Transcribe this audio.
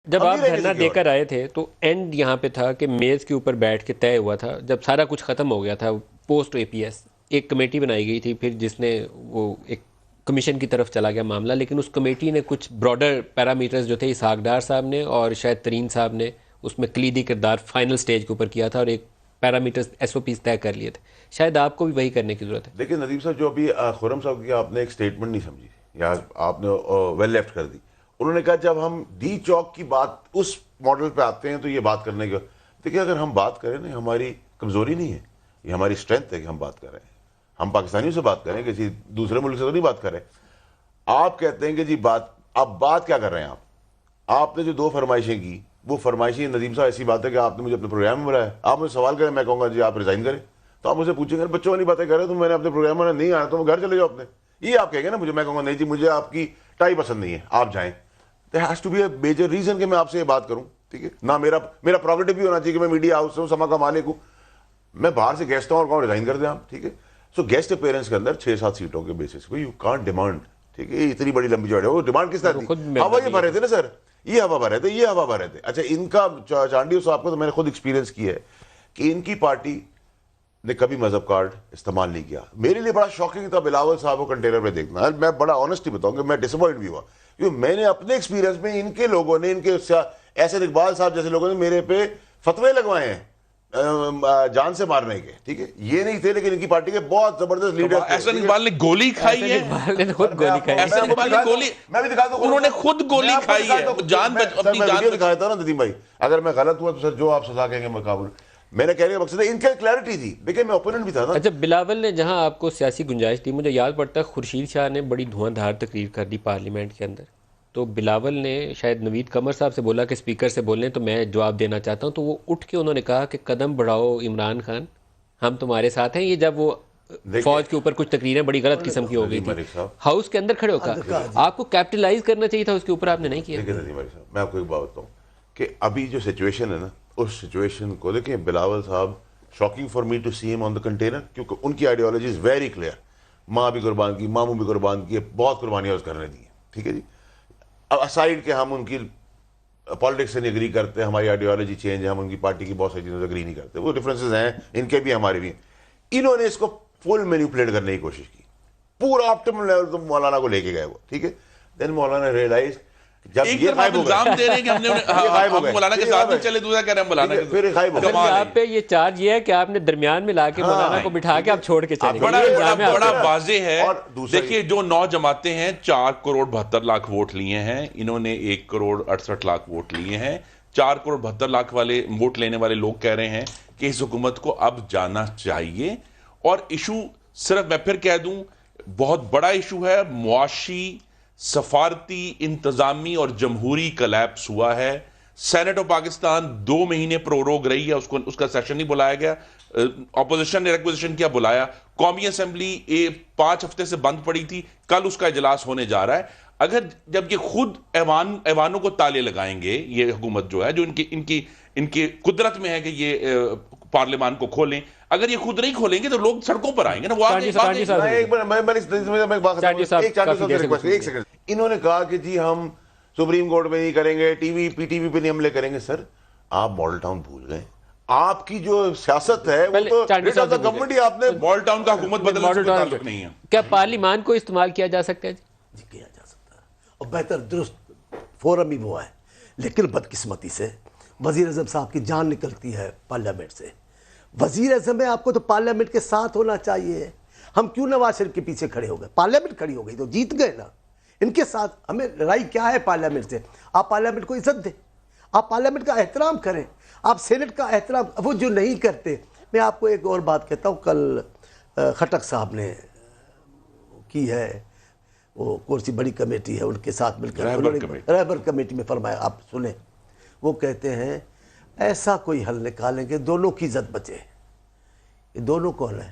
جب آپ دھرنا دے کر آئے تھے تو اینڈ یہاں پہ تھا کہ میز کے اوپر بیٹھ کے طے ہوا تھا، جب سارا کچھ ختم ہو گیا تھا پوسٹ اے پی ایس، ایک کمیٹی بنائی گئی تھی پھر جس نے وہ ایک کمیشن کی طرف چلا گیا معاملہ، لیکن اس کمیٹی نے کچھ براڈر پیرامیٹرز جو تھے اسحاق ڈار صاحب نے اور شاید ترین صاحب نے اس میں کلیدی کردار فائنل سٹیج کے اوپر کیا تھا اور ایک پیرامیٹرز ایس او پیز طے کر لیے تھے. شاید آپ کو بھی وہی کرنے کی ضرورت ہے. دیکھیں ندیم صاحب، جو ابھی خرم صاحب کی آپ نے ایک سٹیٹمنٹ نہیں سمجھی یا آپ نے ویل لیفٹ کر دی. انہوں نے کہا جب ہم ڈی چوک کی بات اس ماڈل پہ آتے ہیں تو یہ بات کرنے کا، دیکھیں اگر ہم بات کریں نا، ہماری کمزوری نہیں ہے، یہ ہماری اسٹرینتھ ہے کہ ہم بات کر رہے ہیں. ہم پاکستانیوں سے بات کریں، کسی دوسرے ملک سے تو نہیں بات کر رہے. آپ کہتے ہیں کہ جی اب بات کیا کر رہے ہیں آپ نے جو 2 فرمائشیں کی وہ فرمائشیں ندیم صاحب ایسی بات ہے کہ آپ نے مجھے اپنے پروگرام میں بلایا. آپ مجھے سوال کریں، میں کہوں گا جی آپ ریزائن کریں، تو آپ مجھے پوچھیں گے بچوں والی باتیں کر رہے تو میں نے اپنے پروگرام میں نہیں آنا تو گھر چلے جاؤ اپنے. یہ آپ کہیں گے نا مجھے، میں کہوں گا نہیں جی مجھے آپ کی ٹائی پسند نہیں ہے، آپ جائیں. there has to be a major reason کہ میں آپ سے یہ بات کروں. ٹھیک ہے نہ، میرا پروگریٹو بھی ہونا چاہیے کہ میں میڈیا ہاؤس سے ہوں، سما کا مالک ہوں، میں باہر سے گیسٹ ہوں اور کہوں ریزائن کر دیں آپ. ٹھیک ہے، سو گیسٹ اپیئرنس کے اندر 6-7 سیٹوں کے بیسس پہ یو کانٹ ڈیمانڈ. ٹھیک ہے، اتنی بڑی لمبی جوڑی ہے، وہ ڈیمانڈ کس طرح تھی؟ ہوا یہ بھرے تھے نا سر، یہ ہوا بھرے تھے، یہ ہوا بھرے تھے. اچھا ان کا چانڈی صاحب کو تو میں نے خود ایکسپیرینس کیا ہے کہ ان کی پارٹی نے کبھی مذہب کارڈ استعمال نہیں کیا. میرے لیے بڑا شاکنگ تھا بلاول صاحب کو کنٹینر پہ دیکھنا. میں بڑا آنیسٹلی بتاؤں کہ میں ڈس اپوائنٹ بھی ہوا، کیونکہ میں نے اپنے ایکسپیرینس میں ان کے لوگوں نے، ان کے ایسے اقبال صاحب جیسے لوگوں نے میرے پہ فتوے لگوائے ہیں جان سے مارنے کے. ٹھیک ہے، یہ نہیں تھے لیکن ان کی پارٹی کے بہت زبردست لیڈر. احسن اقبال نے گولی کھائی ہے، خود گولی کھائی. احسن اقبال نے گولی، میں بھی دکھا دوں، انہوں نے خود گولی کھائی ہے، جان اپنی جان دکھایا تھا نا ندیم بھائی. اگر میں غلط ہوا تو سر جو آپ سزا کہیں گے میں قابل. میں نے کہنے کا مقصد ہے ان کا کلیئرٹی تھی، دیکھیں میں اوپوننٹ بھی تھا نا. اچھا بلاول نے جہاں آپ کو سیاسی گنجائش تھی، مجھے یاد پڑتا ہے خورشید شاہ نے بڑی دھواں دھار تقریر کر دی پارلیمنٹ کے اندر، تو بلاول نے شاید نوید قمر صاحب سے بولا کہ اسپیکر سے بولیں تو میں جواب دینا چاہتا ہوں، تو وہ اٹھ کے انہوں نے کہا کہ قدم بڑھاؤ عمران خان، ہم تمہارے ساتھ ہیں. یہ جب وہ فوج کے اوپر کچھ تقریریں بڑی غلط قسم کی ہو گئی تھی، ہاؤس کے اندر کھڑے ہو کر آپ کو کیپٹلائز کرنا چاہیے تھا، اس کے اوپر آپ نے نہیں کیا. میں آپ کو ایک بات بتاؤں کہ ابھی جو سچویشن ہے نا، اس سچویشن کو دیکھیں. بلاول صاحب شاکنگ فار می ٹو سی ہم آن دا کنٹینر، کیونکہ ان کی آئیڈیالوجی از ویری کلیئر. ماں بھی قربان کی، ماموں بھی قربان کی، بہت قربانیاں اس کرنے دی ہیں. ٹھیک ہے جی، اب اسائڈ کہ ہم ان کی پالیٹکس سے نہیں اگری کرتے، ہماری آئیڈیالوجی چینج ہے، ہم ان کی پارٹی کی بہت ساری چیزوں سے اگری نہیں کرتے، وہ ڈفرینسز ہیں ان کے بھی ہمارے بھی. انہوں نے اس کو فل مینیپولیٹ کرنے کی کوشش کی، پورا آپٹیمم لیول تو مولانا کو لے کے گئے وہ. ٹھیک ہے، دین مولانا ریئلائز جب یہ غائب ہو الزام دے رہے ہیں کہ ہم نے مولانا کے ساتھ نہیں چلے، دوسرا کہہ رہے ہیں مولانا کے پھر غائب ہو گئے. آپ پہ یہ چارج یہ ہے کہ آپ نے درمیان میں لا کے مولانا کو بٹھا کے آپ چھوڑ کے چلے گئے. بڑا واضح ہے. دیکھیے جو 9 جماعتیں ہیں 4 کروڑ 72 لاکھ ووٹ لیے ہیں، انہوں نے 1 کروڑ 68 لاکھ ووٹ لیے ہیں. 4 کروڑ 72 لاکھ والے ووٹ لینے والے لوگ کہہ رہے ہیں کہ اس حکومت کو اب جانا چاہیے. اور ایشو صرف میں پھر کہہ دوں بہت بڑا ایشو ہے، معاشی، سفارتی، انتظامی اور جمہوری کلیپس ہوا ہے. سینٹ آف پاکستان 2 مہینے پروروگ رہی ہے، اس کا سیشن نہیں بلایا گیا. اپوزیشن نے ریکویزیشن کیا، بلایا. قومی اسمبلی 5 ہفتے سے بند پڑی تھی، کل اس کا اجلاس ہونے جا رہا ہے. اگر جب یہ خود ایوانوں کو تالے لگائیں گے، یہ حکومت جو ہے، جو ان کی قدرت میں ہے کہ یہ پارلیمان کو کھولیں، اگر یہ خود نہیں کھولیں گے تو لوگ سڑکوں پر آئیں گے نا. وہ ایک سیکنڈ، انہوں نے کہا کہ جی ہم سپریم کورٹ میں نہیں کریں گے، T V P T V پہ نہیں حملے کریں گے. سر آپ ماڈل ٹاؤن بھول گئے. آپ کی جو سیاست ہے وہ تو گورنمنٹ ہی، آپ نے ماڈل ٹاؤن کا حکومت بدلنے سے تعلق نہیں ہے. کیا پارلیمان کو استعمال کیا جا سکتا ہے؟ جی کیا جا سکتا ہے، اور بہتر درست فورم ہی وہ ہے. لیکن بدقسمتی سے وزیر اعظم صاحب کی جان نکلتی ہے پارلیمنٹ سے. وزیر اعظم ہے، آپ کو تو پارلیمنٹ کے ساتھ ہونا چاہیے. ہم کیوں نواز شریف کے پیچھے کھڑے ہو گئے؟ پارلیمنٹ کھڑی ہو گئی تو جیت گئے نا. ان کے ساتھ ہمیں لڑائی کیا ہے پارلیمنٹ سے؟ آپ پارلیمنٹ کو عزت دیں، آپ پارلیمنٹ کا احترام کریں، آپ سینٹ کا احترام. وہ جو نہیں کرتے. میں آپ کو ایک اور بات کہتا ہوں، کل خٹک صاحب نے کی ہے، وہ کون سی بڑی کمیٹی ہے ان کے ساتھ مل کر رہبر کمیٹی میں فرمایا، آپ سنیں. وہ کہتے ہیں ایسا کوئی حل نکالیں گے دونوں کی عزت بچے. یہ دونوں کون ہیں؟